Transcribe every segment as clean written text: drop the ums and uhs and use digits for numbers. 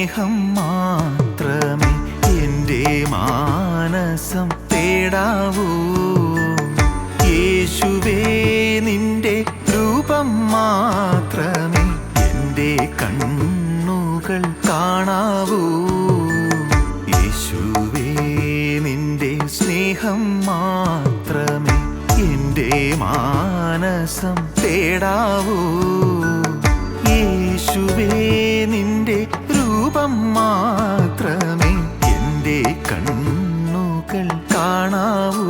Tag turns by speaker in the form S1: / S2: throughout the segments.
S1: സ്നേഹം മാത്രമേ എൻ്റെ മാനസം തേടാവൂ. യേശുവേ നിന്റെ രൂപം മാത്രമേ എൻ്റെ കണ്ണുകൾ കാണാവൂ. യേശുവേ നിന്റെ സ്നേഹം മാത്രമേ എൻ്റെ മാനസം തേടാവൂ. യേശുവേ നിന്റെ രൂപം മാത്രമേ എൻ്റെ കണ്ണുകൾ കാണാവൂ.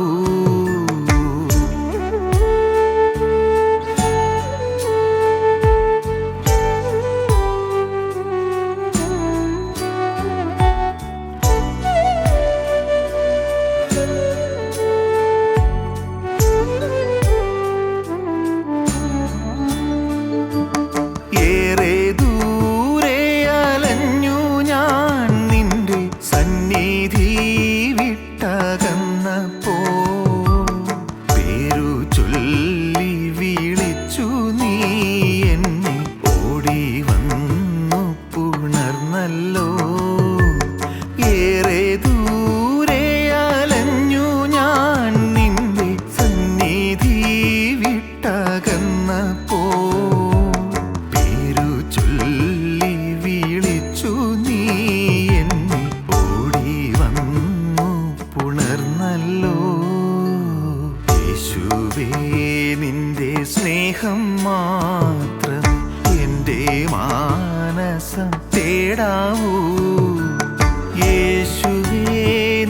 S1: നിന്റെ സ്നേഹം മാത്രമേ എൻ്റെ മാനസം തേടാവൂ. യേശുവേ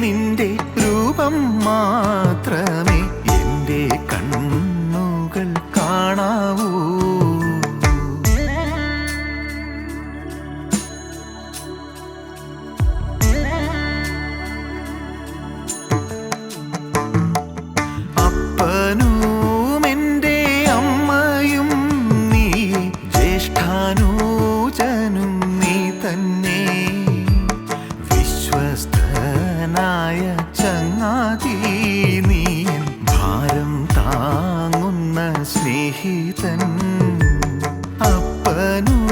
S1: നിന്റെ രൂപം മാത്രമേ എൻ്റെ കണ്ണുകൾ കാണാവൂ. ജ്യേഷ്ഠാനുജനും നീ തന്നെ, വിശ്വസ്തനായ ചങ്ങാതി നീ, ഭാരം താങ്ങുന്ന സ്നേഹിതൻ. അപ്പനും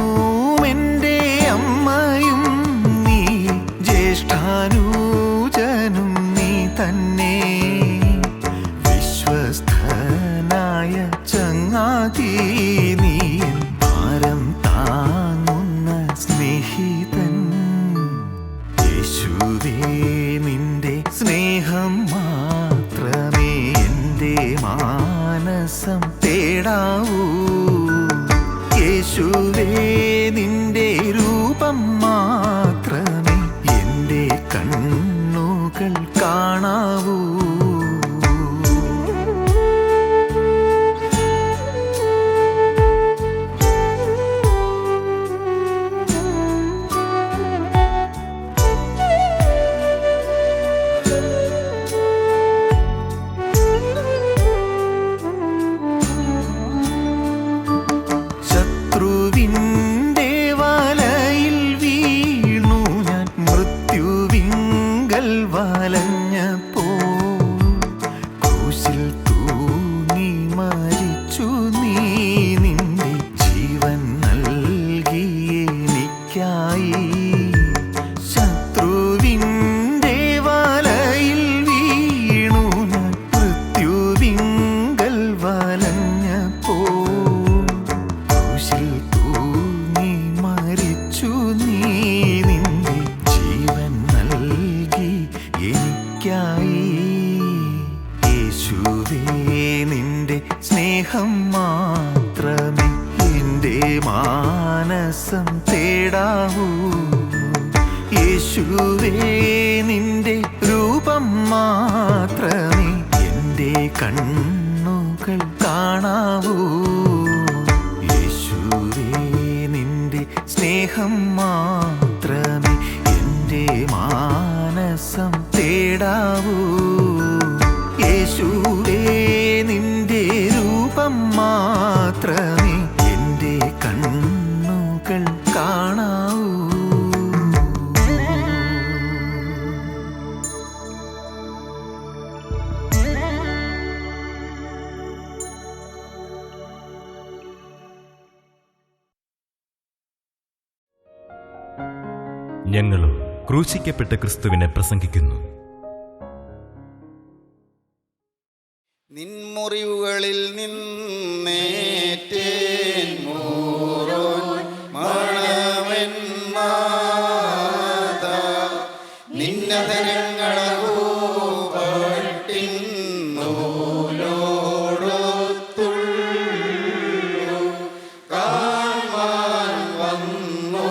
S1: എൻ്റെ അമ്മയും നീ, ജ്യേഷ്ഠാനുജനും നീ തന്നെ, വിശ്വസ്തനായ ചങ്ങാതി നീ, ഭാരം താങ്ങുന്ന സ്നേഹിതൻ. യേശുവേ നിന്റെ സ്നേഹം മാത്രമേ എൻ്റെ മാനസം തേടാവൂ. യേശുവേ നിന്റെ രൂപം മാത്രമേ എൻ്റെ കണ്ണുകൾ കാണാവൂ. ശത്രുവിൻ്റെ വലയിൽ വീണു ഞാൻ, മൃത്യുവിങ്കൽ വലഞ്ഞപ്പോൾ ക്രൂശിൽ തൂങ്ങി മരിച്ചു നീ, നിന്റെ ജീവൻ നൽകി എനിക്കായി. ശത്രുവിൻ്റെ വലയിൽ വീണു ഞാൻ, മൃത്യുവിങ്കൽ വലഞ്ഞപ്പോൾ തൂങ്ങി മരിച്ചു നീ, നിന്റെ ജീവൻ നൽകി എനിക്കായി. യേശുവേ നിന്റെ സ്നേഹം മാത്രമേ എൻ്റെ മാനസം തേടാവൂ. യേശുവേ നിന്റെ രൂപം മാത്രമേ എൻ്റെ കണ്ണുകൾ കാണാവൂ. യേശുവേ നിന്റെ സ്നേഹം മാത്രമേ എൻ്റെ മാനസം തേടാവൂ. യേശുവേ നിന്റെ രൂപം മാത്രമേ എൻ്റെ കണ്ണുകൾ കാണാവൂ.
S2: ഞങ്ങളും ക്രൂശിക്കപ്പെട്ട ക്രിസ്തുവിനെ പ്രസംഗിക്കുന്നു.
S3: നിൻമുറിവുകളിൽ നിന്നേറ്റേൻ മോരോൻ മണമെന്നാഥ, നിന്നതരങ്ങളോ പട്ടിന്നോലോടൊത്തുള്ളു കാണാൻ വന്നോ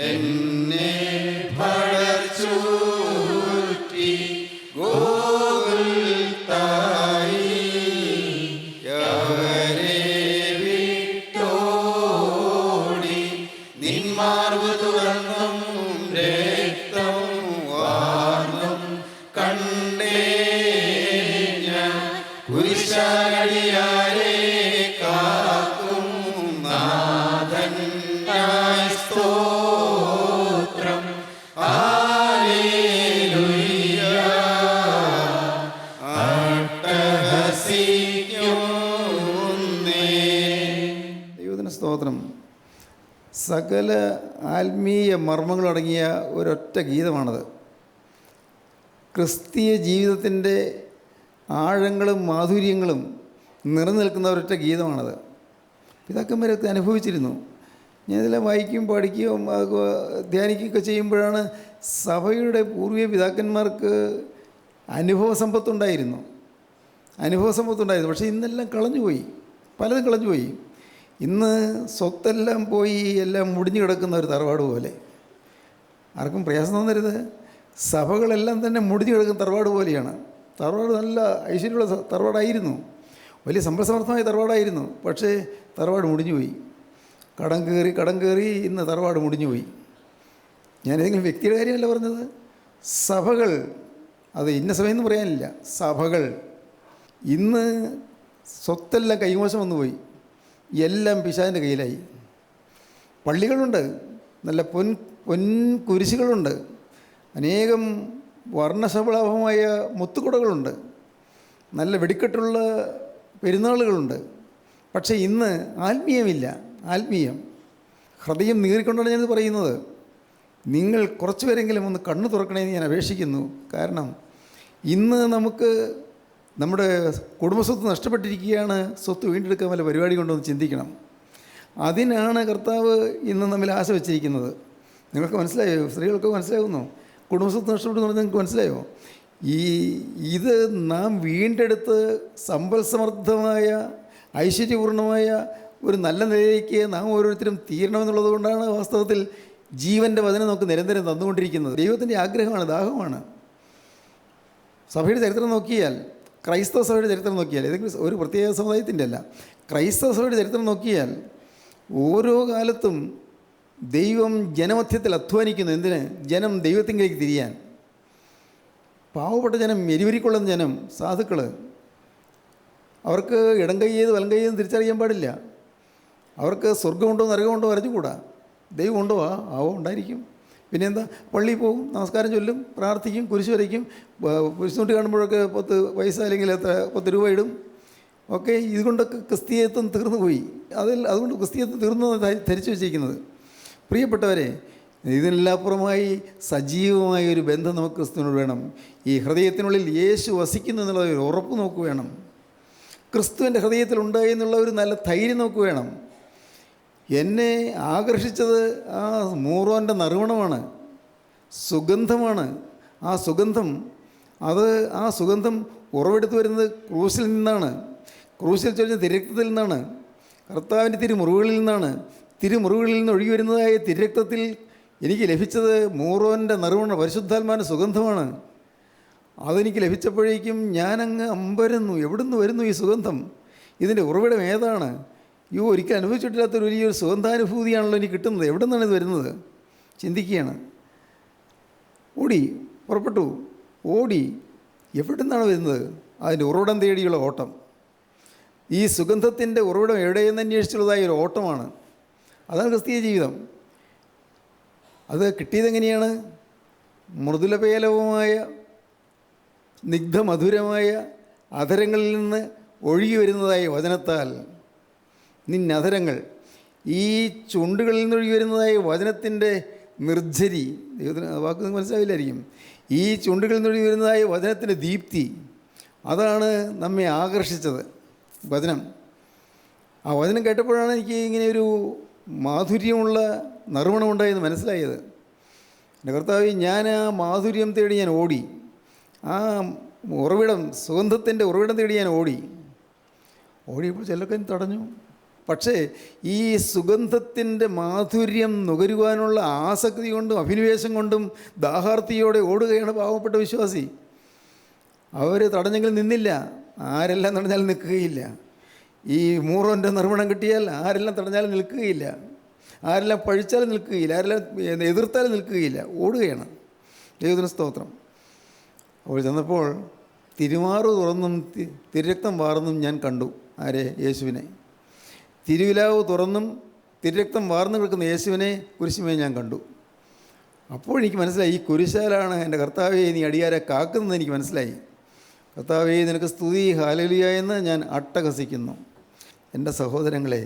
S3: എന്നെ പടച്ചൂറ്റി നിന്മാർവ് തുറന്നും രക്തം വാർന്നും കണ്ടേ ഞാൻ കുരിശടിയാരെ കാക്കും നാഥൻ സ്തോത്രം. ഹല്ലേലൂയ ദൈവത്തിന് സ്തോത്രം. സകല ആത്മീയ മർമ്മങ്ങളടങ്ങിയ ഒരൊറ്റ ഗീതമാണത്. ക്രിസ്തീയ ജീവിതത്തിൻ്റെ ആഴങ്ങളും മാധുര്യങ്ങളും നിറനിൽക്കുന്ന ഒരൊറ്റ ഗീതമാണത്. പിതാക്കന്മാരൊക്കെ അനുഭവിച്ചിരുന്നു. ഞാനിതെല്ലാം വായിക്കുകയും പഠിക്കുകയും ധ്യാനിക്കുകയൊക്കെ ചെയ്യുമ്പോഴാണ് സഭയുടെ പൂർവ്വീയ പിതാക്കന്മാർക്ക് അനുഭവ സമ്പത്തുണ്ടായിരുന്നു. പക്ഷേ ഇന്നെല്ലാം കളഞ്ഞുപോയി, പലതും കളഞ്ഞുപോയി. ഇന്ന് സ്വത്തെല്ലാം പോയി, എല്ലാം മുടിഞ്ഞു കിടക്കുന്ന ഒരു തറവാട് പോലെ. ആർക്കും പ്രയാസം തോന്നരുത്, സഭകളെല്ലാം തന്നെ മുടിഞ്ഞു കിടക്കുന്ന തറവാട് പോലെയാണ്. തറവാട് നല്ല ഐശ്വര്യമുള്ള തറവാടായിരുന്നു, വലിയ സമ്പൽസമർത്ഥമായ തറവാടായിരുന്നു. പക്ഷേ തറവാട് മുടിഞ്ഞുപോയി. കടം കയറി ഇന്ന് തറവാട് മുടിഞ്ഞുപോയി. ഞാനേതെങ്കിലും വ്യക്തിയുടെ കാര്യമല്ല പറഞ്ഞത്. സഭകൾ, അത് ഇന്ന സമയമെന്ന് പറയാനില്ല, സഭകൾ ഇന്ന് സ്വത്തെല്ലാം കൈമോശം വന്നുപോയി, എല്ലാം പിശാചിൻ്റെ കയ്യിലായി. പള്ളികളുണ്ട്, നല്ല പൊൻകുരിശുകളുണ്ട്, അനേകം വർണ്ണശബളമായ മുത്തുകുടകളുണ്ട്, നല്ല വെടിക്കെട്ടുള്ള പെരുന്നാളുകളുണ്ട്. പക്ഷേ ഇന്ന് ആത്മീയമില്ല. ഹൃദയം നീറിക്കൊണ്ടാണ് ഞാനിത് പറയുന്നത്. നിങ്ങൾ കുറച്ച് പേരെങ്കിലും ഒന്ന് കണ്ണു തുറക്കണമെന്ന് ഞാൻ അപേക്ഷിക്കുന്നു. കാരണം ഇന്ന് നമുക്ക് നമ്മുടെ കുടുംബസ്വത്ത് നഷ്ടപ്പെട്ടിരിക്കുകയാണ്. സ്വത്ത് വീണ്ടെടുക്കാൻ വല്ല പരിപാടി കൊണ്ടൊന്ന് ചിന്തിക്കണം. അതിനാണ് കർത്താവ് ഇന്ന് നമ്മിൽ ആശ വെച്ചിരിക്കുന്നത്. നിങ്ങൾക്ക് മനസ്സിലായോ? സ്ത്രീകൾക്ക് മനസ്സിലാകുന്നു? കുടുംബസ്വത്ത് നഷ്ടപ്പെട്ടു നിങ്ങൾക്ക് മനസ്സിലായോ? ഇത് നാം വീണ്ടെടുത്ത് സമ്പൽസമൃദ്ധമായ ഐശ്വര്യപൂർണമായ ഒരു നല്ല നിലയിലേക്ക് നാം ഓരോരുത്തരും തീരണമെന്നുള്ളത് കൊണ്ടാണ് വാസ്തവത്തിൽ ജീവൻ്റെ വചനം നമുക്ക് നിരന്തരം തന്നുകൊണ്ടിരിക്കുന്നത്. ദൈവത്തിൻ്റെ ആഗ്രഹമാണ്, ദാഹമാണ്. സഭയുടെ ചരിത്രം നോക്കിയാൽ, ക്രൈസ്തവ സഭയുടെ ചരിത്രം നോക്കിയാൽ, ഏതെങ്കിലും ഒരു പ്രത്യേക സമുദായത്തിൻ്റെ അല്ല, ക്രൈസ്തവ സഭയുടെ ചരിത്രം നോക്കിയാൽ ഓരോ കാലത്തും ദൈവം ജനമധ്യത്തിൽ അധ്വാനിക്കുന്നു. എന്തിന്? ജനം ദൈവത്തിങ്കിലേക്ക് തിരിയാൻ. പാവപ്പെട്ട ജനം, എരിവരിക്കൊള്ളുന്ന ജനം, സാധുക്കൾ, അവർക്ക് ഇടം കൈ ചെയ്ത് വലം കൈ ചെയ്ത് തിരിച്ചറിയാൻ പാടില്ല. അവർക്ക് സ്വർഗമുണ്ടോ നരകമുണ്ടോ അറിഞ്ഞുകൂടാ. ദൈവം ഉണ്ടോ? ആവോ, ഉണ്ടായിരിക്കും. പിന്നെന്താ? പള്ളിയിൽ പോകും, നമസ്കാരം ചൊല്ലും, പ്രാർത്ഥിക്കും, കുരിശ് വരയ്ക്കും, കുരിശുനോട്ട് കാണുമ്പോഴൊക്കെ 10 പൈസ അല്ലെങ്കിൽ 10 രൂപ ഇടും. ഓക്കെ, ഇതുകൊണ്ടൊക്കെ ക്രിസ്തീയത്വം തീർന്നു പോയി. അതുകൊണ്ട് ക്രിസ്തീയത്വം തീർന്നു ധരിച്ചു വെച്ചിരിക്കുന്നത്. പ്രിയപ്പെട്ടവരെ, ഇതിനെല്ലാപ്പുറമായി സജീവമായ ഒരു ബന്ധം നമുക്ക് ക്രിസ്തുവിനോട് വേണം. ഈ ഹൃദയത്തിനുള്ളിൽ യേശു വസിക്കുന്നു എന്നുള്ള ഒരു ഉറപ്പ് നമുക്ക് വേണം. ക്രിസ്തുവിൻ്റെ ഹൃദയത്തിലുണ്ടായി എന്നുള്ള ഒരു നല്ല ധൈര്യം നമുക്ക് വേണം. എന്നെ ആകർഷിച്ചത് ആ മൂറോൻ്റെ നറുമണമാണ്, സുഗന്ധമാണ്. ആ സുഗന്ധം ഉറവെടുത്ത് വരുന്നത് ക്രൂശിൽ നിന്നാണ്. ക്രൂശിൽ ചൊരിഞ്ഞ തിരക്തത്തിൽ നിന്നാണ്, കർത്താവിൻ്റെ തിരുമുറിവുകളിൽ നിന്നാണ്. തിരുമുറിവുകളിൽ നിന്ന് ഒഴുകി വരുന്നതായ തിരക്തത്തിൽ എനിക്ക് ലഭിച്ചത് മൂറോൻ്റെ നറുമണ, പരിശുദ്ധാത്മാവിൻ്റെ സുഗന്ധമാണ്. അതെനിക്ക് ലഭിച്ചപ്പോഴേക്കും ഞാനങ്ങ് അമ്പരന്നു. എവിടുന്ന് വരുന്നു ഈ സുഗന്ധം? ഇതിൻ്റെ ഉറവിടം ഏതാണ്? ഒരിക്കലും അനുഭവിച്ചിട്ടില്ലാത്തൊരു വലിയൊരു സുഗന്ധാനുഭൂതിയാണല്ലോ എനിക്ക് കിട്ടുന്നത്. എവിടെ നിന്നാണ് ഇത് വരുന്നത്? ചിന്തിക്കുകയാണ്. പുറപ്പെട്ടു, എവിടെ നിന്നാണ് വരുന്നത്? അതിൻ്റെ ഉറവിടം തേടിയുള്ള ഓട്ടം. ഈ സുഗന്ധത്തിൻ്റെ ഉറവിടം എവിടെയെന്ന് അന്വേഷിച്ചുള്ളതായ ഒരു ഓട്ടമാണ്. അതാണ് ക്രിസ്തീയ ജീവിതം. അത് കിട്ടിയതെങ്ങനെയാണ്? മൃദുലപേലവുമായ സ്നിഗ്ധമധുരമായ അധരങ്ങളിൽ നിന്ന് ഒഴുകി വരുന്നതായ വചനത്താൽ. നിന്നധരങ്ങൾ, ഈ ചുണ്ടുകളിൽ നിന്ന് ഒഴുകി വരുന്നതായ വചനത്തിൻ്റെ നിർജ്ജരി, ദൈവത്തിന് വാക്ക് നിങ്ങൾക്ക് മനസ്സിലാവില്ലായിരിക്കും. ഈ ചുണ്ടുകളിൽ നിന്ന് വരുന്നതായ വചനത്തിൻ്റെ ദീപ്തി, അതാണ് നമ്മെ ആകർഷിച്ചത്. വചനം, ആ വചനം കേട്ടപ്പോഴാണ് എനിക്ക് ഇങ്ങനെ ഒരു മാധുര്യമുള്ള നറുമണമുണ്ടായെന്ന് മനസ്സിലായത്. എൻ്റെ കർത്താവേ, ഞാൻ ആ മാധുര്യം തേടി ഞാൻ ഓടി, ആ ഉറവിടം, സുഗന്ധത്തിൻ്റെ ഉറവിടം തേടി ഞാൻ ഓടിയപ്പോൾ ചിലർക്ക് തടഞ്ഞു. പക്ഷേ ഈ സുഗന്ധത്തിൻ്റെ മാധുര്യം നുകരുവാനുള്ള ആസക്തി കൊണ്ടും അഭിനിവേശം കൊണ്ടും ദാഹാർത്തിയോടെ ഓടുകയാണ് പാവപ്പെട്ട വിശ്വാസി. അവർ തടഞ്ഞെങ്കിൽ നിന്നില്ല. ആരെല്ലാം തടഞ്ഞാലും നിൽക്കുകയില്ല. ഈ മൂറോൻ്റെ നിർമ്മാണം കിട്ടിയാൽ ആരെല്ലാം തടഞ്ഞാലും നിൽക്കുകയില്ല, ആരെല്ലാം പഴിച്ചാലും നിൽക്കുകയില്ല, ആരെല്ലാം എതിർത്താലും നിൽക്കുകയില്ല, ഓടുകയാണ്. ദൈവത്തിന് സ്തോത്രം. അപ്പോൾ ചെന്നപ്പോൾ തിരുമാറു തുറന്നും തിരുരക്തം വാർന്നും ഞാൻ കണ്ടു. ആരെ? യേശുവിനെ. തിരുവിലാവ് തുറന്നും തിരുരക്തം വാർന്നു കിടക്കുന്ന യേശുവിനെ കുരിശുമേ ഞാൻ കണ്ടു. അപ്പോൾ എനിക്ക് മനസ്സിലായി, ഈ കുരിശാലാണ് എൻ്റെ കർത്താവേ നീ അടിയാരെ കാക്കുന്നത്. എനിക്ക് മനസ്സിലായി. കർത്താവേ നിനക്ക് സ്തുതി, ഹല്ലേലൂയ എന്ന് ഞാൻ അട്ടഹസിക്കുന്നു. എൻ്റെ സഹോദരങ്ങളെ,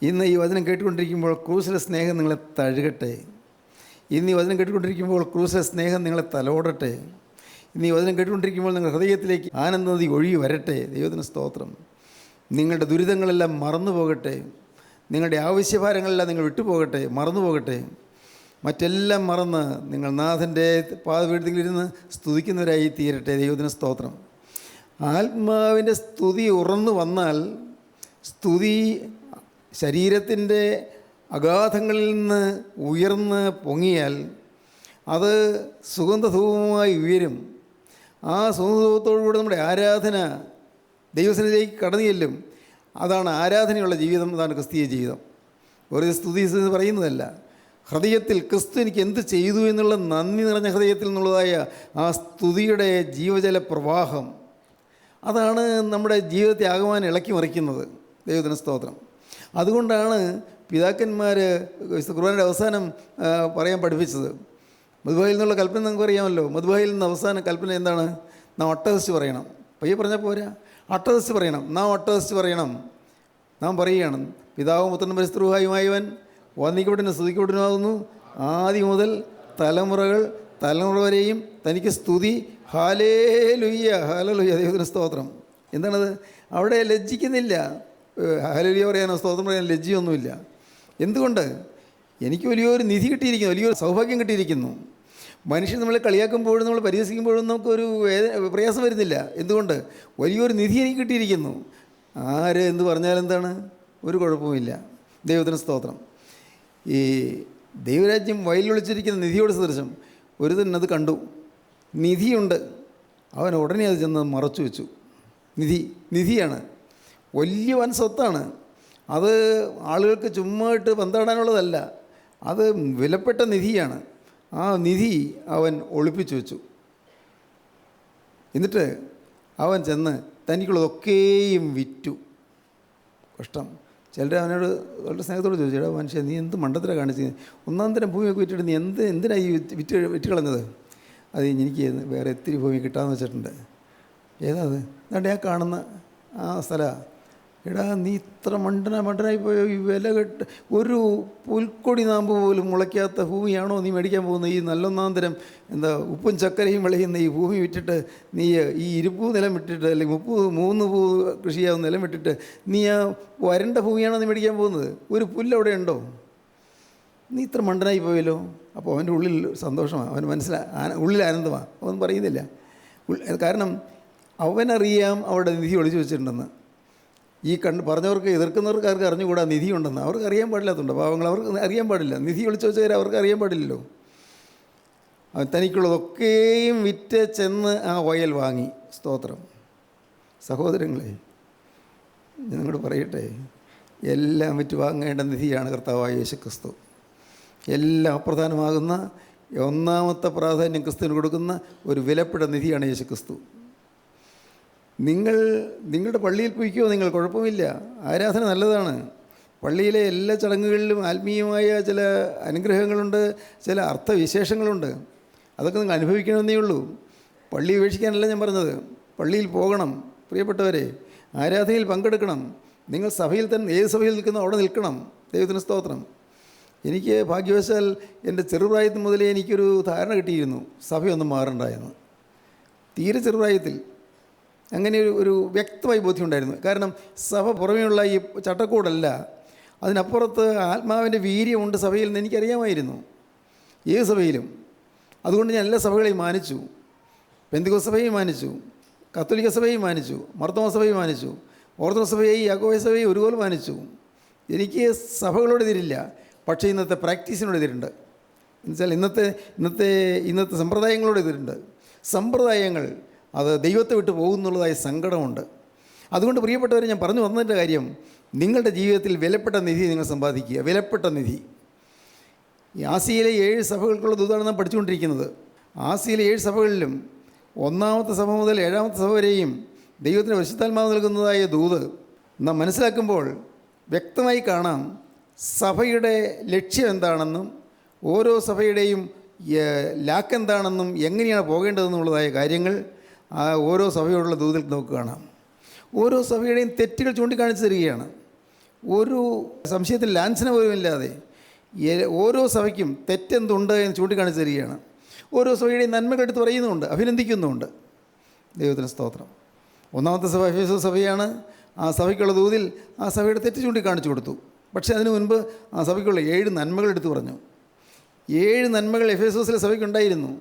S3: ഇന്ന് ഈ വചനം കേട്ടുകൊണ്ടിരിക്കുമ്പോൾ ക്രൂസിലെ സ്നേഹം നിങ്ങളെ തഴുകട്ടെ. ഇന്ന് ഈ വചനം കേട്ടുകൊണ്ടിരിക്കുമ്പോൾ ക്രൂസിലെ സ്നേഹം നിങ്ങളെ തലോടട്ടെ. ഇന്ന് ഈ വചനം കേട്ടുകൊണ്ടിരിക്കുമ്പോൾ നിങ്ങളുടെ ഹൃദയത്തിലേക്ക് ആനന്ദനദി ഒഴുകി വരട്ടെ. ദൈവത്തിന് സ്തോത്രം. നിങ്ങളുടെ ദുരിതങ്ങളെല്ലാം മറന്നു പോകട്ടെ. നിങ്ങളുടെ ആവശ്യഭാരങ്ങളെല്ലാം നിങ്ങൾ വിട്ടുപോകട്ടെ, മറന്നു പോകട്ടെ. മറ്റെല്ലാം മറന്ന് നിങ്ങൾ നാഥൻ്റെ പാദപീഠത്തിലിരുന്ന് സ്തുതിക്കുന്നവരായി തീരട്ടെ. ദൈവത്തിന് സ്തോത്രം. ആത്മാവിൻ്റെ സ്തുതി ഉറന്നു വന്നാൽ, സ്തുതി ശരീരത്തിൻ്റെ അഗാധങ്ങളിൽ നിന്ന് ഉയർന്ന് പൊങ്ങിയാൽ അത് സുഗന്ധധൂപമായി ഉയരും. ആ സുഗന്ധധൂപത്തോടുകൂടി നമ്മുടെ ആരാധന ദൈവസന്നിധിയിലേക്ക് കടന്നു ചെല്ലും. അതാണ് ആരാധനയുള്ള ജീവിതം, അതാണ് ക്രിസ്തീയ ജീവിതം. ഒരു സ്തുതി എന്ന് പറയുന്നതല്ല, ഹൃദയത്തിൽ ക്രിസ്തു എനിക്ക് എന്ത് ചെയ്തു എന്നുള്ള നന്ദി നിറഞ്ഞ ഹൃദയത്തിൽ നിന്നുള്ളതായ ആ സ്തുതിയുടെ ജീവജല പ്രവാഹം, അതാണ് നമ്മുടെ ജീവിതത്തെ ആകുവാൻ ഇളക്കി മറിക്കുന്നത്. ദൈവത്തിന് സ്തോത്രം. അതുകൊണ്ടാണ് പിതാക്കന്മാർ കുർബാനയുടെ അവസാനം പറയാൻ പഠിപ്പിച്ചത്. മധുബായിൽ നിന്നുള്ള കൽപ്പന നമുക്ക് അറിയാമല്ലോ. മധുബായിൽ നിന്ന് അവസാന കൽപ്പന എന്താണ്? നാം അട്ടഹസിച്ച് പറയണം. പയ്യെ പറഞ്ഞാൽ പോരാ, അട്ടഹസിച്ച് പറയണം. നാം അട്ടഹസിച്ച് പറയണം. നാം പറയുകയാണ്, പിതാവും പുത്രനും പരിശുദ്ധരുമായവൻ വന്ദിക്കപ്പെട്ടനും സ്തുതിക്കപ്പെട്ടനുമാകുന്നു, ആദ്യം മുതൽ തലമുറ വരെയും തനിക്ക് സ്തുതി, ഹല്ലേലൂയ ഹല്ലേലൂയ. ദൈവത്തിന് സ്തോത്രം. എന്താണത്? അവിടെ ലജ്ജിക്കുന്നില്ല. ഹല്ലേലൂയ പറയാനോ സ്തോത്രം പറയാനോ ലജ്ജയൊന്നുമില്ല. എന്തുകൊണ്ട്? എനിക്ക് വലിയൊരു നിധി കിട്ടിയിരിക്കുന്നു, വലിയൊരു സൗഭാഗ്യം കിട്ടിയിരിക്കുന്നു. മനുഷ്യൻ നമ്മളെ കളിയാക്കുമ്പോഴും നമ്മൾ പരിഹസിക്കുമ്പോഴും നമുക്കൊരു പ്രയാസം വരുന്നില്ല. എന്തുകൊണ്ട്? വലിയൊരു നിധി എനിക്ക് കിട്ടിയിരിക്കുന്നു. ആര് എന്ത് പറഞ്ഞാലെന്താണ്? ഒരു കുഴപ്പമില്ല. ദൈവത്തിന് സ്തോത്രം. ഈ ദൈവരാജ്യം വയലിലൊളിച്ചിരിക്കുന്ന നിധിയോട് സദൃശം. ഒരുത്തൻ അത് കണ്ടു, നിധിയുണ്ട്. അവൻ ഉടനെ അത് ചെന്ന് മറച്ചു വെച്ചു. നിധിയാണ്, വലിയ വൻ സ്വത്താണ്. അത് ആളുകൾക്ക് ചുമ്മാ ഇട്ട് പന്താടാനുള്ളതല്ല, അത് വിലപ്പെട്ട നിധിയാണ്. ആ നിധി അവൻ ഒളിപ്പിച്ചു വെച്ചു. എന്നിട്ട് അവൻ ചെന്ന് തനിക്കുള്ളതൊക്കെയും വിറ്റു. കഷ്ടം. ചിലർ അവനോട് വളരെ സ്നേഹത്തോട് ചോദിച്ചു, എടാ മനുഷ്യൻ, നീ എന്ത് മണ്ടത്തര കാണിച്ച്, ഒന്നാം തരം ഭൂമിയൊക്കെ വിറ്റിട്ട് നീ എന്തിനായി വിറ്റ് കളഞ്ഞത്? അത് എനിക്ക് വേറെ എത്തിരി ഭൂമി കിട്ടാമെന്ന് വെച്ചിട്ടുണ്ട്. ഏതാ അത്? എന്നിട്ട് ഞാൻ കാണുന്ന ആ സ്ഥലമാണ്. എടാ നീ ഇത്ര മണ്ടനായി പോയോ? ഈ വില കെട്ട് ഒരു പുൽക്കൊടി നാമ്പ് പോലും മുളയ്ക്കാത്ത ഭൂമിയാണോ നീ മേടിക്കാൻ പോകുന്നത്? ഈ നല്ലൊന്നാന്തരം ഉപ്പും ചക്കരയും വിളയുന്ന ഈ ഭൂമി വിറ്റിട്ട് നീ ഈ 20 നിലം വിട്ടിട്ട്, അല്ലെങ്കിൽ 3 പൂ കൃഷിയാവുന്ന നിലം വിട്ടിട്ട് നീ ആ വരണ്ട ഭൂമിയാണോ നീ മേടിക്കാൻ പോകുന്നത്? ഒരു പുല്ലവിടെ ഉണ്ടോ? നീ ഇത്ര മണ്ടനായി പോയല്ലോ. അപ്പോൾ അവൻ്റെ ഉള്ളിൽ സന്തോഷമാണ്, അവൻ ഉള്ളിൽ ആനന്ദമാണ്. അവൻ പറയുന്നില്ല. കാരണം അവനറിയാം അവിടെ നിധി ഒളിച്ചു വെച്ചിട്ടുണ്ടെന്ന്. ഈ പറഞ്ഞവർക്ക്, എതിർക്കുന്നവർക്ക് ആർക്ക് അറിഞ്ഞുകൂടാ നിധിയുണ്ടെന്ന്. അവർക്ക് അറിയാൻ പാടില്ലാത്തതുണ്ട്. പാവങ്ങൾ, അവർക്ക് അറിയാൻ പാടില്ല. നിധി ഒളിച്ചു വെച്ചവരെ അവർക്ക് അറിയാൻ പാടില്ലല്ലോ. അവൻ തനിക്കുള്ളതൊക്കെയും വിറ്റ് ചെന്ന് ആ വയൽ വാങ്ങി. സ്തോത്രം. സഹോദരങ്ങളെ, ഞാൻ നിങ്ങളോട് പറയട്ടെ, എല്ലാം വിറ്റ് വാങ്ങേണ്ട നിധിയാണ് കർത്താവായ യേശു ക്രിസ്തു. എല്ലാം അപ്രധാനമാകുന്ന ഒന്നാമത്തെ പ്രാധാന്യം ക്രിസ്തുവിന് കൊടുക്കുന്ന ഒരു വിലപ്പെട്ട നിധിയാണ് യേശു ക്രിസ്തു. നിങ്ങളുടെ പള്ളിയിൽ പോയിക്കോ, നിങ്ങൾ കുഴപ്പമില്ല. ആരാധന നല്ലതാണ്. പള്ളിയിലെ എല്ലാ ചടങ്ങുകളിലും ആത്മീയമായ ചില അനുഗ്രഹങ്ങളുണ്ട്, ചില അർത്ഥവിശേഷങ്ങളുണ്ട്. അതൊക്കെ നിങ്ങൾ അനുഭവിക്കണമെന്നേ ഉള്ളൂ. പള്ളി ഉപേക്ഷിക്കാനല്ല ഞാൻ പറഞ്ഞത്. പള്ളിയിൽ പോകണം. പ്രിയപ്പെട്ടവരെ, ആരാധനയിൽ പങ്കെടുക്കണം. നിങ്ങൾ സഭയിൽ തന്നെ, ഏത് സഭയിൽ നിൽക്കുന്നോ അവിടെ നിൽക്കണം. ദൈവത്തിന് സ്തോത്രം. എനിക്ക് ഭാഗ്യവശാൽ എൻ്റെ ചെറുപ്രായത്തിൽ മുതലേ എനിക്കൊരു ധാരണ കിട്ടിയിരുന്നു സഭയൊന്നും മാറണ്ടായെന്ന്. തീരെ ചെറുപ്രായത്തിൽ അങ്ങനെ ഒരു വ്യക്തമായി ബോധ്യമുണ്ടായിരുന്നു. കാരണം സഭ പുറമേയുള്ള ഈ ചട്ടക്കൂടല്ല, അതിനപ്പുറത്ത് ആത്മാവിൻ്റെ വീര്യമുണ്ട് സഭയിൽ നിന്ന് എനിക്കറിയാമായിരുന്നു, ഏത് സഭയിലും. അതുകൊണ്ട് ഞാൻ എല്ലാ സഭകളെയും മാനിച്ചു. പെന്തിക്കോസ്ത് സഭയും മാനിച്ചു, കത്തോലിക്ക സഭയും മാനിച്ചു, മർത്തോമ സഭയും മാനിച്ചു, ഓർത്തഡോക്സ് സഭയെയും യാക്കോബ സഭയെയും ഒരുപോലെ മാനിച്ചു. എനിക്ക് സഭകളോട് എതിരില്ല, പക്ഷേ ഇന്നത്തെ പ്രാക്ടീസിനോട് എതിരുണ്ട്. എന്നുവെച്ചാൽ ഇന്നത്തെ സമ്പ്രദായങ്ങളോട് എതിരുണ്ട്. സമ്പ്രദായങ്ങൾ അത് ദൈവത്തെ വിട്ട് പോകുന്നുള്ളതായ സങ്കടമുണ്ട്. അതുകൊണ്ട് പ്രിയപ്പെട്ടവരെ, ഞാൻ പറഞ്ഞു വന്നതിൻ്റെ കാര്യം, നിങ്ങളുടെ ജീവിതത്തിൽ വിലപ്പെട്ട നിധി നിങ്ങൾ സമ്പാദിക്കുക. വിലപ്പെട്ട നിധി. ഈ ആസിയയിലെ 7 സഭകൾക്കുള്ള ദൂതാണ് നാം പഠിച്ചുകൊണ്ടിരിക്കുന്നത്. ആസിയയിലെ 7 സഭകളിലും 1-ാമത്തെ സഭ മുതൽ 7-ാമത്തെ സഭ വരെയും ദൈവത്തിന് പരിശുദ്ധാത്മാവ് നൽകുന്നതായ ദൂത് നാം മനസ്സിലാക്കുമ്പോൾ വ്യക്തമായി കാണാം സഭയുടെ ലക്ഷ്യം എന്താണെന്നും ഓരോ സഭയുടെയും ലാക്ക് എന്താണെന്നും എങ്ങനെയാണ് പോകേണ്ടതെന്നുള്ളതായ കാര്യങ്ങൾ ആ ഓരോ സഭയോടുള്ള ദൂതിൽ നമുക്ക് കാണാം. ഓരോ സഭയുടെയും തെറ്റുകൾ ചൂണ്ടിക്കാണിച്ചു തരികയാണ്. ഒരു സംശയത്തിൽ ലാഞ്ചന പോലും ഇല്ലാതെ ഓരോ സഭയ്ക്കും തെറ്റെന്തുണ്ട് എന്ന് ചൂണ്ടിക്കാണിച്ചു തരികയാണ്. ഓരോ സഭയുടെയും നന്മകൾ എടുത്ത് പറയുന്നുമുണ്ട്, അഭിനന്ദിക്കുന്നുമുണ്ട്. ദൈവത്തിന് സ്തോത്രം. 1-ാമത്തെ സഭ എഫേസോസ് സഭയാണ്. ആ സഭയ്ക്കുള്ള ദൂതിൽ ആ സഭയുടെ തെറ്റ് ചൂണ്ടിക്കാണിച്ചു കൊടുത്തു. പക്ഷേ അതിനു മുൻപ് ആ സഭയ്ക്കുള്ള 7 നന്മകൾ എടുത്തു പറഞ്ഞു. 7 നന്മകൾ എഫേസോസിലെ സഭയ്ക്കുണ്ടായിരുന്നു.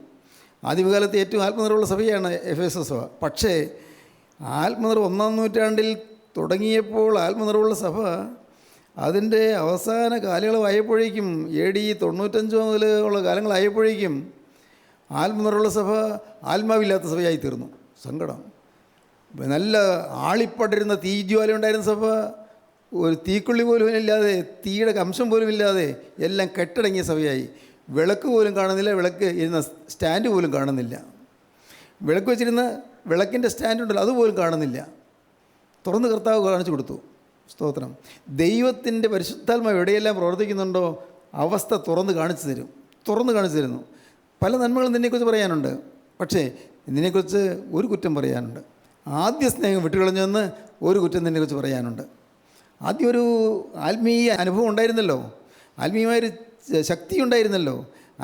S3: ആദ്യകാലത്ത് ഏറ്റവും ആത്മനിറവുള്ള സഭയാണ് എഫേസോസ് സഭ. പക്ഷേ ആത്മനിറവ് 1-ാം നൂറ്റാണ്ടിൽ തുടങ്ങിയപ്പോൾ ആത്മനിറവുള്ള സഭ അതിൻ്റെ അവസാന കാലയളവായപ്പോഴേക്കും AD 95 മുതൽ ഉള്ള കാലങ്ങളായപ്പോഴേക്കും ആത്മനിറവുള്ള സഭ ആത്മാവില്ലാത്ത സഭയായി തീർന്നു. സങ്കടം. നല്ല ആളിപ്പടരുന്ന തീജ്വാല ഉണ്ടായിരുന്ന സഭ ഒരു തീക്കുള്ളി പോലും ഇല്ലാതെ, തീയുടെ അംശം പോലും ഇല്ലാതെ എല്ലാം കെട്ടടങ്ങിയ സഭയായി. വിളക്ക് പോലും കാണുന്നില്ല, വിളക്ക് ഇരുന്ന സ്റ്റാൻഡ് പോലും കാണുന്നില്ല. വിളക്ക് വെച്ചിരുന്ന വിളക്കിൻ്റെ സ്റ്റാൻഡ് ഉണ്ടല്ലോ, അതുപോലും കാണുന്നില്ല. തുറന്ന് കർത്താവ് കാണിച്ചു കൊടുത്തു. സ്തോത്രം. ദൈവത്തിൻ്റെ പരിശുദ്ധാത്മാവ് എവിടെയെല്ലാം പ്രവർത്തിക്കുന്നുണ്ടോ അവസ്ഥ തുറന്ന് കാണിച്ചു തരും. തുറന്ന് കാണിച്ചു തരുന്നു. പല നന്മകളും നിന്നെക്കുറിച്ച് പറയാനുണ്ട്, പക്ഷേ നിന്നെക്കുറിച്ച് ഒരു കുറ്റം പറയാനുണ്ട്. ആദ്യ സ്നേഹം വിട്ടുകളഞ്ഞെന്ന് ഒരു കുറ്റം നിന്നെക്കുറിച്ച് പറയാനുണ്ട്. ആദ്യം ഒരു ആത്മീയ അനുഭവം ഉണ്ടായിരുന്നല്ലോ, ആത്മീയമായൊരു ശക്തി ഉണ്ടായിരുന്നല്ലോ,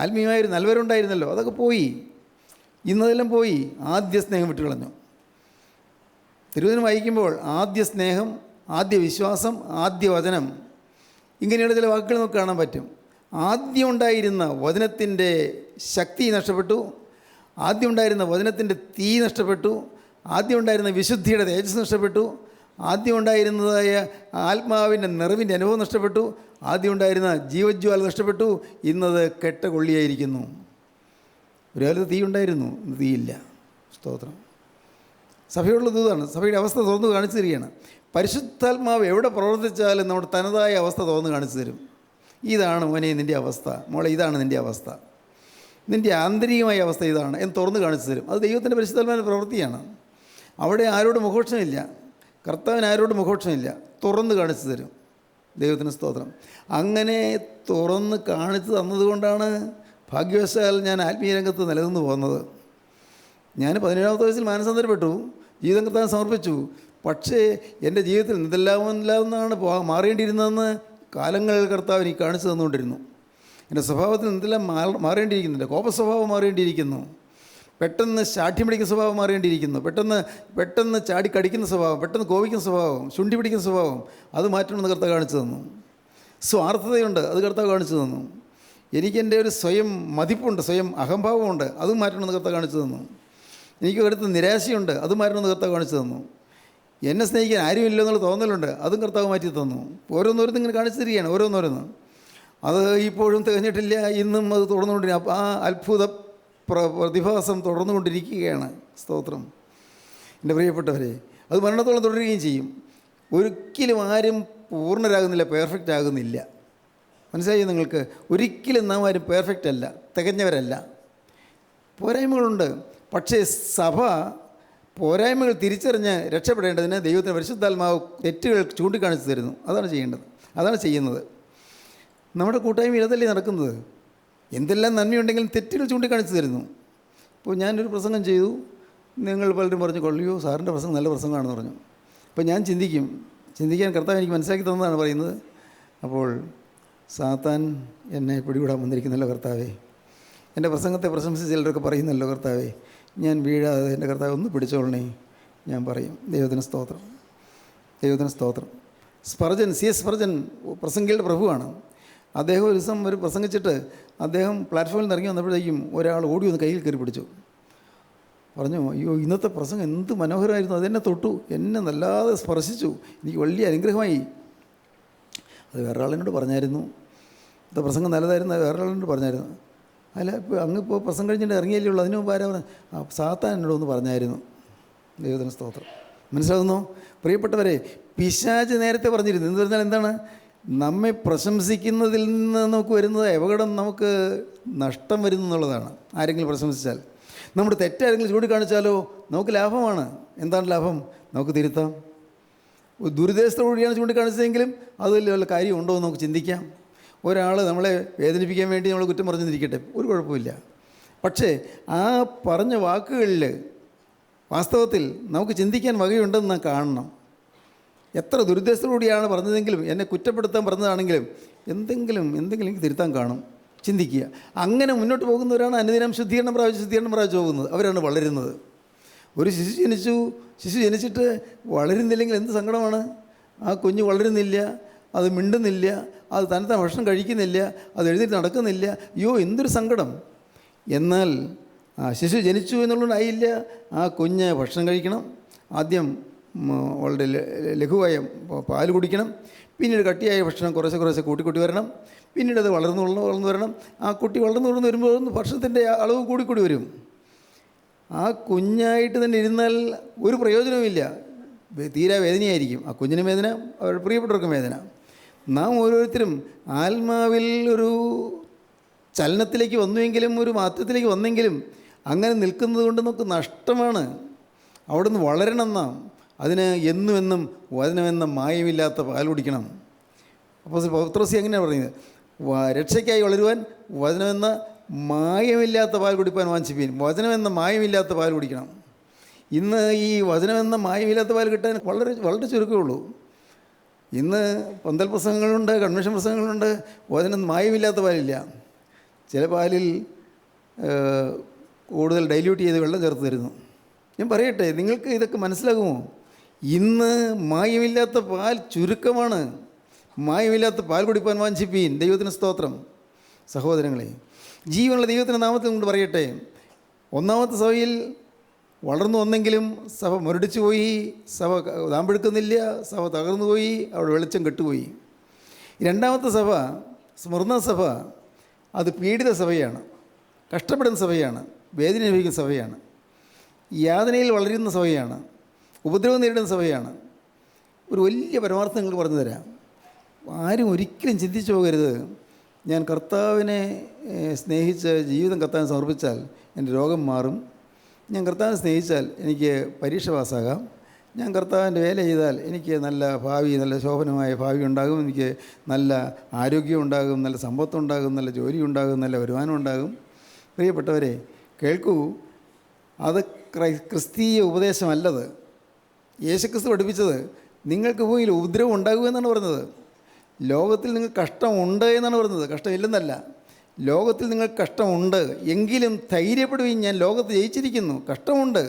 S3: ആത്മീയമായൊരു നൽവരുണ്ടായിരുന്നല്ലോ, അതൊക്കെ പോയി. ഇന്നതെല്ലാം പോയി. ആദ്യ സ്നേഹം വിട്ടുകളഞ്ഞു. തിരുവചനം വായിക്കുമ്പോൾ ആദ്യ സ്നേഹം, ആദ്യ വിശ്വാസം, ആദ്യ വചനം, ഇങ്ങനെയുള്ള ചില വാക്കുകൾ നമുക്ക് കാണാൻ പറ്റും. ആദ്യം ഉണ്ടായിരുന്ന വചനത്തിൻ്റെ ശക്തി നഷ്ടപ്പെട്ടു, ആദ്യം ഉണ്ടായിരുന്ന വചനത്തിൻ്റെ തീ നഷ്ടപ്പെട്ടു, ആദ്യം ഉണ്ടായിരുന്ന വിശുദ്ധിയുടെ തേജസ് നഷ്ടപ്പെട്ടു, ആദ്യം ഉണ്ടായിരുന്നതായ ആത്മാവിൻ്റെ നിറവിൻ്റെ അനുഭവം നഷ്ടപ്പെട്ടു, ആദ്യം ഉണ്ടായിരുന്ന ജീവജ്വാല നഷ്ടപ്പെട്ടു. ഇന്നത് കെട്ട കൊള്ളിയായിരിക്കുന്നു. ഒരു കാലത്ത് തീ ഉണ്ടായിരുന്നു, ഇന്ന് തീയില്ല. സ്തോത്രം. സഭയോടുള്ള ദൂതാണ്. സഭയുടെ അവസ്ഥ തുറന്നു കാണിച്ചു തരികയാണ്. പരിശുദ്ധാത്മാവ് എവിടെ പ്രവർത്തിച്ചാലും നമ്മുടെ തനതായ അവസ്ഥ തുറന്നു കാണിച്ചു തരും. ഇതാണ് മോനെ നിൻ്റെ അവസ്ഥ, മോളെ ഇതാണ് നിൻ്റെ അവസ്ഥ, നിൻ്റെ ആന്തരികമായ അവസ്ഥ ഇതാണ് എന്ന് തുറന്നു കാണിച്ചു തരും. അത് ദൈവത്തിൻ്റെ പരിശുദ്ധാത്മാവിൻ്റെ പ്രവൃത്തിയാണ്. അവിടെ ആരോടും മുഖോക്ഷമില്ല, കർത്താവിന് ആരോടും മുഖോക്ഷമില്ല, തുറന്ന് കാണിച്ചു തരും. ദൈവത്തിന് സ്തോത്രം. അങ്ങനെ തുറന്ന് കാണിച്ചു തന്നതുകൊണ്ടാണ് ഭാഗ്യവശാൽ ഞാൻ ആത്മീയ രംഗത്ത് നിലനിന്ന് പോകുന്നത്. ഞാൻ 17-ാമത്തെ വയസ്സിൽ മാനസാന്തരപ്പെട്ടു, ജീവിതം കർത്താവിന് സമർപ്പിച്ചു. പക്ഷേ എൻ്റെ ജീവിതത്തിൽ എന്തെല്ലാമെന്നാണ് മാറേണ്ടിയിരുന്നതെന്ന് കാലങ്ങൾ കർത്താവ് എനിക്ക് കാണിച്ചു തന്നുകൊണ്ടിരുന്നു. എൻ്റെ സ്വഭാവത്തിൽ എന്തെല്ലാം മാറേണ്ടിയിരിക്കുന്നുണ്ട്. കോപസ്വഭാവം മാറേണ്ടിയിരിക്കുന്നു, പെട്ടെന്ന് ശാഠ്യം പിടിക്കുന്ന സ്വഭാവം മാറേണ്ടിയിരിക്കുന്നു, പെട്ടെന്ന് ചാടി കടിക്കുന്ന സ്വഭാവം, പെട്ടെന്ന് കോപിക്കുന്ന സ്വഭാവം, ശുണ്ടി പിടിക്കുന്ന സ്വഭാവം, അത് മാറ്റണമെന്ന് കർത്താവ് കാണിച്ചു തന്നു. സ്വാർത്ഥതയുണ്ട്, അത് കർത്താവ് കാണിച്ചു തന്നു. എനിക്കെൻ്റെ ഒരു സ്വയം മതിപ്പുണ്ട്, സ്വയം അഹംഭാവമുണ്ട്, അതും മാറ്റണമെന്ന് കർത്താവ് കാണിച്ചു തന്നു. എനിക്ക് അടുത്ത് നിരാശയുണ്ട്, അത് മാറ്റണമെന്ന് കർത്താവ് കാണിച്ചു തന്നു. എന്നെ സ്നേഹിക്കാൻ ആരുമില്ല എന്നുള്ള തോന്നലുണ്ട്, അതും കർത്താവ് മാറ്റി തന്നു. ഓരോന്നോരോന്നും ഇങ്ങനെ കാണിച്ചു തരികയാണ്, ഓരോന്നോരോന്ന്. അത് ഇപ്പോഴും തികഞ്ഞിട്ടില്ല, ഇന്നും അത് തുടർന്നുകൊണ്ടിരിക്കുക. ആ അത്ഭുത പ്രതിഭാസം തുടർന്നുകൊണ്ടിരിക്കുകയാണ്. സ്തോത്രം. എൻ്റെ പ്രിയപ്പെട്ടവരെ, അത് മരണത്തോളം തുടരുകയും ചെയ്യും. ഒരിക്കലും ആരും പൂർണ്ണരാകുന്നില്ല, പെർഫെക്റ്റ് ആകുന്നില്ല. മനസ്സിലായി നിങ്ങൾക്ക്? ഒരിക്കലും നാം ആരും പെർഫെക്റ്റ് അല്ല, തികഞ്ഞവരല്ല. പോരായ്മകളുണ്ട്. പക്ഷേ സഭ പോരായ്മകൾ തിരിച്ചറിഞ്ഞ് രക്ഷപ്പെടേണ്ടതിന് ദൈവത്തിന് പരിശുദ്ധാത്മാവ് തെറ്റുകൾ ചൂണ്ടിക്കാണിച്ചു തരുന്നു. അതാണ് ചെയ്യേണ്ടത്, അതാണ് ചെയ്യുന്നത്. നമ്മുടെ കൂട്ടായ്മയിൽ അതല്ലേ നടക്കുന്നത്. എന്തെല്ലാം നന്മയുണ്ടെങ്കിലും തെറ്റുകൾ ചൂണ്ടിക്കാണിച്ചു തരുന്നു. ഇപ്പോൾ ഞാനൊരു പ്രസംഗം ചെയ്തു, നിങ്ങൾ പലരും പറഞ്ഞു കൊള്ളിയോ സാറിൻ്റെ പ്രസംഗം നല്ല പ്രസംഗമാണെന്ന് പറഞ്ഞു. അപ്പോൾ ഞാൻ ചിന്തിക്കാൻ കർത്താവ് എനിക്ക് മനസ്സിലാക്കി തന്നതാണ് പറയുന്നത്. അപ്പോൾ സാത്താൻ എന്നെ പിടികൂടാൻ വന്നിരിക്കുന്നല്ലോ കർത്താവേ. എൻ്റെ പ്രസംഗത്തെ പ്രശംസിച്ച് ചിലരൊക്കെ പറയുന്നല്ലോ കർത്താവേ, ഞാൻ വീഴാതെ എൻ്റെ കർത്താവ് ഒന്ന് പിടിച്ചോളണേ ഞാൻ പറയും. ദൈവത്തിന് സ്തോത്രം, ദൈവത്തിന് സ്തോത്രം. Spurgeon, C.S. സ്പർജൻ പ്രസംഗികളുടെ പ്രഭുവാണ്. അദ്ദേഹം ഒരു ദിവസം പ്രസംഗിച്ചിട്ട് അദ്ദേഹം പ്ലാറ്റ്ഫോമിൽ നിന്ന് ഇറങ്ങി വന്നപ്പോഴേക്കും ഒരാൾ ഓടി വന്ന് കയ്യിൽ കയറി പിടിച്ചു. പറഞ്ഞു, അയ്യോ ഇന്നത്തെ പ്രസംഗം എന്ത് മനോഹരമായിരുന്നു, അതെന്നെ തൊട്ടു, എന്നെ നല്ലാതെ സ്പർശിച്ചു, എനിക്ക് വലിയ അനുഗ്രഹമായി. അത് വേറൊരാളിനോട് പറഞ്ഞായിരുന്നു, ഇന്നത്തെ പ്രസംഗം നല്ലതായിരുന്നു, വേറൊരാളിനോട് പറഞ്ഞായിരുന്നു. അല്ല, ഇപ്പോൾ അങ്ങിപ്പോൾ പ്രസംഗം കഴിഞ്ഞിട്ട് ഇറങ്ങിയല്ലേ ഉള്ളൂ, അതിന് മുമ്പ് ആരാ പറഞ്ഞു? സാത്താൻ എന്നോടൊന്ന് പറഞ്ഞായിരുന്നു. ദൈവത്തിന് സ്തോത്രം. മനസ്സിലാകുന്നു പ്രിയപ്പെട്ടവരെ? പിശാച് നേരത്തെ പറഞ്ഞിരുന്നു. എന്ന് പറഞ്ഞാൽ എന്താണ്? നമ്മെ പ്രശംസിക്കുന്നതിൽ നിന്ന് നമുക്ക് വരുന്നത് അപകടം, നമുക്ക് നഷ്ടം വരുന്നു എന്നുള്ളതാണ്. ആരെങ്കിലും പ്രശംസിച്ചാൽ, നമ്മുടെ തെറ്റാരെങ്കിലും ചൂണ്ടിക്കാണിച്ചാലോ നമുക്ക് ലാഭമാണ്. എന്താണ് ലാഭം? നമുക്ക് തിരുത്താം. ദുരുദ്ദേശത്തോടുകൂടിയാണ് ചൂണ്ടിക്കാണിച്ചതെങ്കിലും അതിൽ വല്ല കാര്യമുണ്ടോ എന്ന് നമുക്ക് ചിന്തിക്കാം. ഒരാൾ നമ്മളെ വേദനിപ്പിക്കാൻ വേണ്ടി നമ്മൾ കുറ്റം പറഞ്ഞിരിക്കട്ടെ, ഒരു കുഴപ്പമില്ല. പക്ഷേ ആ പറഞ്ഞ വാക്കുകളിൽ വാസ്തവത്തിൽ നമുക്ക് ചിന്തിക്കാൻ വകയുണ്ടെന്ന് നാം കാണണം. എത്ര ദുരുദ്ദേശത്തോടുകൂടിയാണ് പറഞ്ഞതെങ്കിലും, എന്നെ കുറ്റപ്പെടുത്താൻ പറഞ്ഞതാണെങ്കിലും എന്തെങ്കിലും എനിക്ക് തിരുത്താൻ കാണും. ചിന്തിക്കുക. അങ്ങനെ മുന്നോട്ട് പോകുന്നവരാണ് അനുദിനം ശുദ്ധീകരണം പ്രാപിച്ച് പോകുന്നത്. അവരാണ് വളരുന്നത്. ഒരു ശിശു ജനിച്ചിട്ട് വളരുന്നില്ലെങ്കിൽ എന്ത് സങ്കടമാണ്. ആ കുഞ്ഞ് വളരുന്നില്ല, അത് മിണ്ടുന്നില്ല, അത് തനത്തെ ഭക്ഷണം കഴിക്കുന്നില്ല, അത് എഴുന്നേറ്റ് നടക്കുന്നില്ല. അയ്യോ എന്തൊരു സങ്കടം. എന്നാൽ ആ ശിശു ജനിച്ചു എന്നുള്ളതായില്ല, ആ കുഞ്ഞ് ഭക്ഷണം കഴിക്കണം. ആദ്യം വളരെ ലഘുവായ പാൽ കുടിക്കണം, പിന്നീട് കട്ടിയായ ഭക്ഷണം കുറേശ്ശെ കൂട്ടി വരണം, പിന്നീട് അത് വളർന്നു വരണം. ആ കുട്ടി വളർന്നു വരുമ്പോൾ ഭക്ഷണത്തിൻ്റെ അളവ് കൂടി വരും. ആ കുഞ്ഞായിട്ട് തന്നെ ഇരുന്നാൽ ഒരു പ്രയോജനവുമില്ല, തീരാ വേദനയായിരിക്കും. ആ കുഞ്ഞിന് വേദന, അവരുടെ പ്രിയപ്പെട്ടവർക്കും വേദന. നാം ഓരോരുത്തരും ആത്മാവിൽ ഒരു ചലനത്തിലേക്ക് വന്നുവെങ്കിലും, ഒരു മാറ്റത്തിലേക്ക് വന്നെങ്കിലും അങ്ങനെ നിൽക്കുന്നത് കൊണ്ട് നമുക്ക് നഷ്ടമാണ്. അവിടെ നിന്ന് വളരണം നാം. അതിന് എന്നും വചനമെന്ന മായമില്ലാത്ത പാൽ കുടിക്കണം. അപ്പോൾ പത്രോസ് എങ്ങനെയാണ് പറയുന്നത്? രക്ഷയ്ക്കായി വളരുവാൻ വചനമെന്ന മായമില്ലാത്ത പാൽ കുടിപ്പാൻ വാഞ്ചിപ്പീൻ. വചനമെന്ന മായമില്ലാത്ത പാൽ കുടിക്കണം. ഇന്ന് ഈ വചനമെന്ന മായമില്ലാത്ത പാൽ കിട്ടാൻ വളരെ ചുരുക്കമേ ഉള്ളൂ. ഇന്ന് പന്തൽ പ്രസംഗങ്ങളുണ്ട്, കൺവെൻഷൻ പ്രസംഗങ്ങളുണ്ട്, വചനം മായമില്ലാത്ത പാലില്ല. ചില പാലിൽ കൂടുതൽ ഡൈല്യൂട്ട് ചെയ്ത് വെള്ളം ചേർത്ത് തരുന്നു. ഞാൻ പറയട്ടെ, നിങ്ങൾക്ക് ഇതൊക്കെ മനസ്സിലാകുമോ? ഇന്ന് മായമില്ലാത്ത പാൽ ചുരുക്കമാണ്. മായമില്ലാത്ത പാൽ കുടിപ്പാൻ വാഞ്ചിപ്പീൻ. ദൈവത്തിന് സ്തോത്രം. സഹോദരങ്ങളെ, ജീവനുള്ള ദൈവത്തിൻ്റെ നാമത്തിൽ കൊണ്ട് പറയട്ടെ, ഒന്നാമത്തെ സഭയിൽ വളർന്നു വന്നെങ്കിലും സഭ മുരടിച്ചു പോയി, സഭ താമ്പെടുക്കുന്നില്ല, സഭ തകർന്നു പോയി, അവിടെ വെളിച്ചം കെട്ടുപോയി. രണ്ടാമത്തെ സഭ, സ്മൃണ സഭ, അത് പീഡിത സഭയാണ്, കഷ്ടപ്പെടുന്ന സഭയാണ്, വേദന അനുഭവിക്കുന്ന സഭയാണ്, യാതനയിൽ വളരുന്ന സഭയാണ്, ഉപദ്രവം നേരിടുന്ന സഭയാണ്. ഒരു വലിയ പരമാർത്ഥം നിങ്ങൾക്ക് പറഞ്ഞു തരാം. ആരും ഒരിക്കലും ചിന്തിച്ചു പോകരുത്, ഞാൻ കർത്താവിനെ സ്നേഹിച്ച് ജീവിതം കർത്താവിനെ സമർപ്പിച്ചാൽ എൻ്റെ രോഗം മാറും, ഞാൻ കർത്താവിനെ സ്നേഹിച്ചാൽ എനിക്ക് പരീക്ഷ പാസ്സാകാം, ഞാൻ കർത്താവിൻ്റെ വേല ചെയ്താൽ എനിക്ക് നല്ല ഭാവി, നല്ല ശോഭനമായ ഭാവി ഉണ്ടാകും, എനിക്ക് നല്ല ആരോഗ്യം ഉണ്ടാകും, നല്ല സമ്പത്തുണ്ടാകും, നല്ല ജോലി ഉണ്ടാകും, നല്ല വരുമാനം ഉണ്ടാകും. പ്രിയപ്പെട്ടവരെ കേൾക്കൂ, അത് ക്രിസ്തീയ ഉപദേശമല്ലത്. യേശുക്രിസ്തു പഠിപ്പിച്ചത് നിങ്ങൾക്ക് ഭൂമിയിൽ ഉപദ്രവം ഉണ്ടാകുമെന്നാണ് പറഞ്ഞത്. ലോകത്തിൽ നിങ്ങൾക്ക് കഷ്ടമുണ്ട് എന്നാണ് പറഞ്ഞത്, കഷ്ടമില്ലെന്നല്ല. ലോകത്തിൽ നിങ്ങൾക്ക് കഷ്ടമുണ്ട്, എങ്കിലും ധൈര്യപ്പെടുകയും, ഞാൻ ലോകത്ത് ജയിച്ചിരിക്കുന്നു. കഷ്ടമുണ്ട്,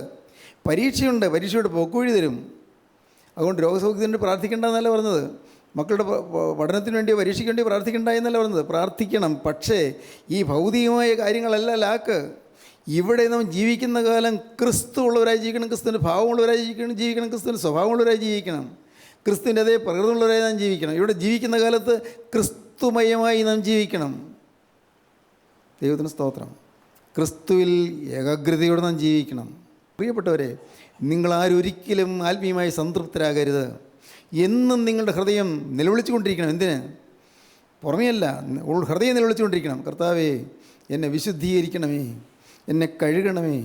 S3: പരീക്ഷയുണ്ട്, പരീക്ഷയുടെ പോക്കുവഴി തരും. അതുകൊണ്ട് രോഗസൗഖ്യത്തിന് വേണ്ടി പ്രാർത്ഥിക്കേണ്ട എന്നല്ല പറഞ്ഞത്, മക്കളുടെ പഠനത്തിന് വേണ്ടി പരീക്ഷയ്ക്ക് വേണ്ടി പ്രാർത്ഥിക്കേണ്ട എന്നല്ല പറഞ്ഞത്. പ്രാർത്ഥിക്കണം, പക്ഷേ ഈ ഭൗതികമായ കാര്യങ്ങളല്ല ലാക്ക്. ഇവിടെ നാം ജീവിക്കുന്ന കാലം ക്രിസ്തു ഉള്ളവരായി ജീവിക്കണം, ക്രിസ്തുവിൻ്റെ ഭാവമുള്ളവരായി ജീവിക്കണം, ക്രിസ്തുവിൻ്റെ സ്വഭാവമുള്ളവരായി ജീവിക്കണം, ക്രിസ്തുവിൻ്റെ അതേ പ്രകൃതമുള്ളവരായി നാം ജീവിക്കണം. ഇവിടെ ജീവിക്കുന്ന കാലത്ത് ക്രിസ്തുമയമായി നാം ജീവിക്കണം. ദൈവത്തിന് സ്തോത്രം. ക്രിസ്തുവിൽ ഏകാഗ്രതയോടെ നാം ജീവിക്കണം. പ്രിയപ്പെട്ടവരെ, നിങ്ങളാരൊരിക്കലും ആത്മീയമായി സംതൃപ്തരാകരുത്. എന്നും നിങ്ങളുടെ ഹൃദയം നിലവിളിച്ചു കൊണ്ടിരിക്കണം. എന്തിന്? പുറമെയല്ല, ഹൃദയം നിലവിളിച്ചുകൊണ്ടിരിക്കണം. കർത്താവേ, എന്നെ വിശുദ്ധീകരിക്കണമേ, എന്നെ കഴുകണമേ,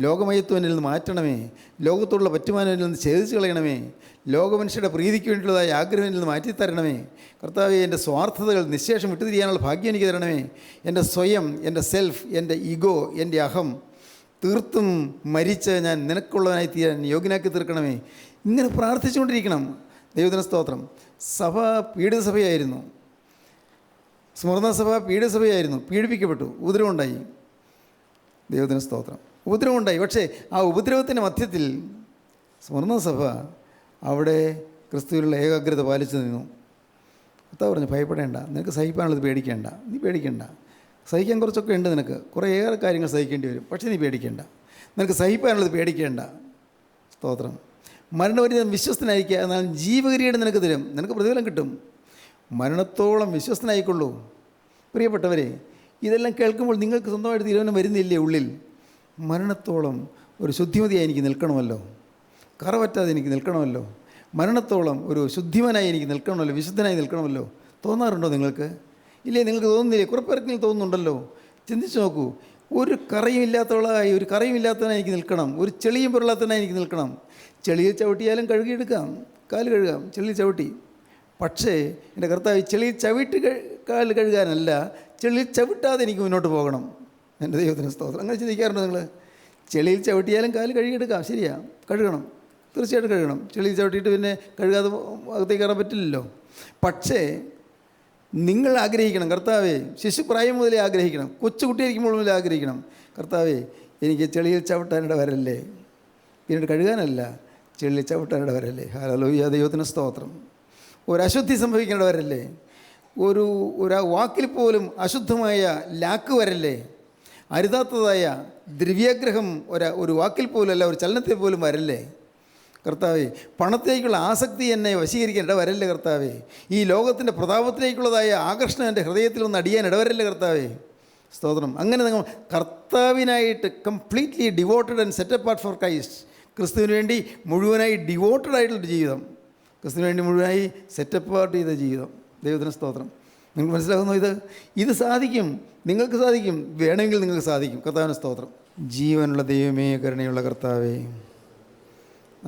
S3: ലോകമയത്വം എന്നിൽ നിന്ന് മാറ്റണമേ, ലോകത്തോടുള്ള പറ്റുമാനം എന്നിൽ നിന്ന് ഛേദിച്ച് കളയണമേ, ലോകമനുഷ്യരുടെ പ്രീതിക്ക് വേണ്ടിയുള്ളതായ ആഗ്രഹം എന്നിൽ നിന്ന് മാറ്റിത്തരണമേ. കർത്താവെ, എൻ്റെ സ്വാർത്ഥതകൾ നിശ്ശേഷം വിട്ടുതിരിയാനുള്ള ഭാഗ്യം എനിക്ക് തരണമേ. എൻ്റെ സ്വയം, എൻ്റെ സെൽഫ്, എൻ്റെ ഈഗോ, എൻ്റെ അഹം തീർത്തും മരിച്ച് ഞാൻ നിനക്കുള്ളവനായി തീരാൻ യോഗ്യനാക്കി തീർക്കണമേ. ഇങ്ങനെ പ്രാർത്ഥിച്ചുകൊണ്ടിരിക്കണം. ദൈവത്തിന് സ്തോത്രം. സഭ പീഡിത സഭയായിരുന്നു. സ്മരണ സഭ പീഡസഭയായിരുന്നു, പീഡിപ്പിക്കപ്പെട്ടു, ഉപദ്രവമുണ്ടായി. ദൈവത്തിന് സ്തോത്രം. ഉപദ്രവമുണ്ടായി. പക്ഷേ ആ ഉപദ്രവത്തിൻ്റെ മധ്യത്തിൽ സ്മരണ സഭ അവിടെ ക്രിസ്തുവിലുള്ള ഏകാഗ്രത പാലിച്ചു നിന്നു. കർത്താവ് പറഞ്ഞു, ഭയപ്പെടേണ്ട, നിനക്ക് സഹിക്കാനുള്ളത് പേടിക്കേണ്ട, നീ പേടിക്കേണ്ട. സഹിക്കാൻ കുറച്ചൊക്കെ ഉണ്ട് നിനക്ക്, കുറേയേറെ കാര്യങ്ങൾ സഹിക്കേണ്ടി വരും, പക്ഷേ നീ പേടിക്കേണ്ട, നിനക്ക് സഹിക്കാനുള്ളത് പേടിക്കേണ്ട. സ്തോത്രം. മരണപര്യന്തം വിശ്വസ്തനായിരിക്കുക, എന്നാൽ ജീവകിരീടം നിനക്ക് തരും, നിനക്ക് പ്രതിഫലം കിട്ടും. മരണത്തോളം വിശ്വസ്തനായിക്കൊള്ളൂ. പ്രിയപ്പെട്ടവരെ, ഇതെല്ലാം കേൾക്കുമ്പോൾ നിങ്ങൾക്ക് സ്വന്തമായിട്ട് തീരുമാനം വരുന്നില്ലേ ഉള്ളിൽ? മരണത്തോളം ഒരു ശുദ്ധിമതിയായി എനിക്ക് നിൽക്കണമല്ലോ, കറവറ്റാതെ എനിക്ക് നിൽക്കണമല്ലോ, മരണത്തോളം ഒരു ശുദ്ധിമനായി എനിക്ക് നിൽക്കണമല്ലോ, വിശുദ്ധനായി നിൽക്കണമല്ലോ. തോന്നാറുണ്ടോ നിങ്ങൾക്ക്? ഇല്ലേ? നിങ്ങൾക്ക് തോന്നുന്നില്ലേ? കുറേ പേർക്കെങ്കിലും തോന്നുന്നുണ്ടല്ലോ. ചിന്തിച്ച് നോക്കൂ. ഒരു കറയുമില്ലാത്തവളായി, ഒരു കറയുമില്ലാത്തവനായി എനിക്ക് നിൽക്കണം, ഒരു ചെളിയും പുരളാത്തവനായി എനിക്ക് നിൽക്കണം. ചെളിയിൽ ചവിട്ടിയാലും കഴുകിയെടുക്കാം, കാല് കഴുകാം ചെളിയിൽ ചവിട്ടി. പക്ഷേ എൻ്റെ കർത്താവ് ചെളിയിൽ ചവിട്ടി കാല് കഴുകാനല്ല, ചെളിയിൽ ചവിട്ടാതെ എനിക്ക് മുന്നോട്ട് പോകണം. എൻ്റെ ദൈവത്തിന് സ്തോത്രം. അങ്ങനെ ചിന്തിക്കാറുണ്ടോ നിങ്ങൾ? ചെളിയിൽ ചവിട്ടിയാലും കാല് കഴുകിയെടുക്കാം, ശരിയാ, കഴുകണം, തീർച്ചയായിട്ടും കഴുകണം. ചെളിയിൽ ചവിട്ടിയിട്ട് പിന്നെ കഴുകാതെ അകത്തേക്ക് കയറാൻ പറ്റില്ലല്ലോ. പക്ഷേ നിങ്ങൾ ആഗ്രഹിക്കണം, കർത്താവേ, ശിശുപ്രായം മുതലേ ആഗ്രഹിക്കണം, കൊച്ചുകുട്ടിയായിരിക്കുമ്പോൾ മുതലേ ആഗ്രഹിക്കണം, കർത്താവേ, എനിക്ക് ചെളിയിൽ ചവിട്ടാനിട വരല്ലേ, പിന്നീട് കഴുകാനല്ല, ചെളിയിൽ ചവിട്ടാനിട വരല്ലേ. ഹല്ലേലൂയ, ദൈവത്തിന് സ്തോത്രം. ഒരു അശുദ്ധി സംഭവിക്കേണ്ട വരല്ലേ, ഒരു വാക്കിൽ പോലും അശുദ്ധമായ ലാക്ക് വരല്ലേ, അരുതാത്തതായ ദ്രവ്യാഗ്രഹം ഒരു വാക്കിൽ പോലും അല്ല, ഒരു ചലനത്തിൽ പോലും വരല്ലേ. കർത്താവേ, പണത്തേക്കുള്ള ആസക്തി എന്നെ വശീകരിക്കാൻ ഇടവരല്ലേ കർത്താവേ. ഈ ലോകത്തിൻ്റെ പ്രതാപത്തിലേക്കുള്ളതായ ആകർഷണം എൻ്റെ ഹൃദയത്തിൽ ഒന്ന് അടിയാൻ ഇടവരല്ലേ കർത്താവേ. സ്തോത്രം. അങ്ങനെ നിങ്ങൾ കർത്താവിനായിട്ട് completely devoted and set apart for Christ, ക്രിസ്തുവിന് വേണ്ടി മുഴുവനായി ഡിവോട്ടഡ് ആയിട്ടുള്ള ജീവിതം, ക്രിസ്തുവിന് വേണ്ടി മുഴുവനായി സെറ്റ് അപ്പാർട്ട് ചെയ്ത ജീവിതം. ദൈവത്തിന് സ്തോത്രം. നിങ്ങൾക്ക് മനസ്സിലാകുന്നു? ഇത് സാധിക്കും, നിങ്ങൾക്ക് സാധിക്കും, വേണമെങ്കിൽ നിങ്ങൾക്ക് സാധിക്കും. കർത്താവിന് സ്തോത്രം. ജീവനുള്ള ദൈവമേ, കരുണയുള്ള കർത്താവേ,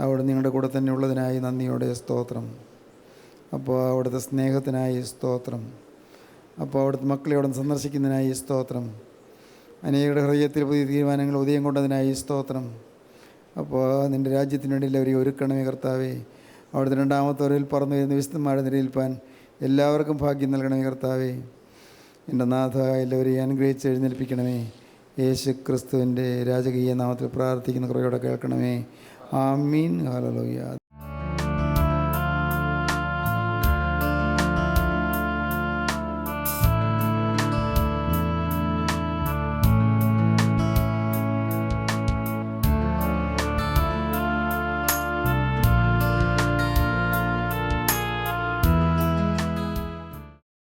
S3: അവിടെ നിങ്ങളുടെ കൂടെ തന്നെ ഉള്ളതിനായി നന്ദിയോടെ സ്തോത്രം. അപ്പോൾ അവിടുത്തെ സ്നേഹത്തിനായി സ്തോത്രം. അപ്പോൾ അവിടുത്തെ മക്കളെ അവിടെ സന്ദർശിക്കുന്നതിനായി സ്തോത്രം. അനേകരുടെ ഹൃദയത്തിൽ പുതിയ തീരുമാനങ്ങൾ ഉദയം കൊണ്ടതിനായി സ്തോത്രം. അപ്പോൾ നിൻ്റെ രാജ്യത്തിന് വേണ്ടി എല്ലാവരെയും ഒരുക്കണമേ കർത്താവേ. അവിടുത്തെ രണ്ടാമത്തെ വരവിൽ പറന്നു വരുന്ന വിശുദ്ധന്മാരുടെ നിലയിൽപ്പാൻ എല്ലാവർക്കും ഭാഗ്യം നൽകണമേ കർത്താവേ. എൻ്റെ നാഥ, എല്ലാവരെയും അനുഗ്രഹിച്ച് എഴുന്നേൽപ്പിക്കണമേ. യേശു ക്രിസ്തുവിൻ്റെ രാജകീയ നാമത്തിൽ പ്രാർത്ഥിക്കുന്ന കുറയോടെ കേൾക്കണമേ. ആമീൻ. ഹല്ലേലൂയ.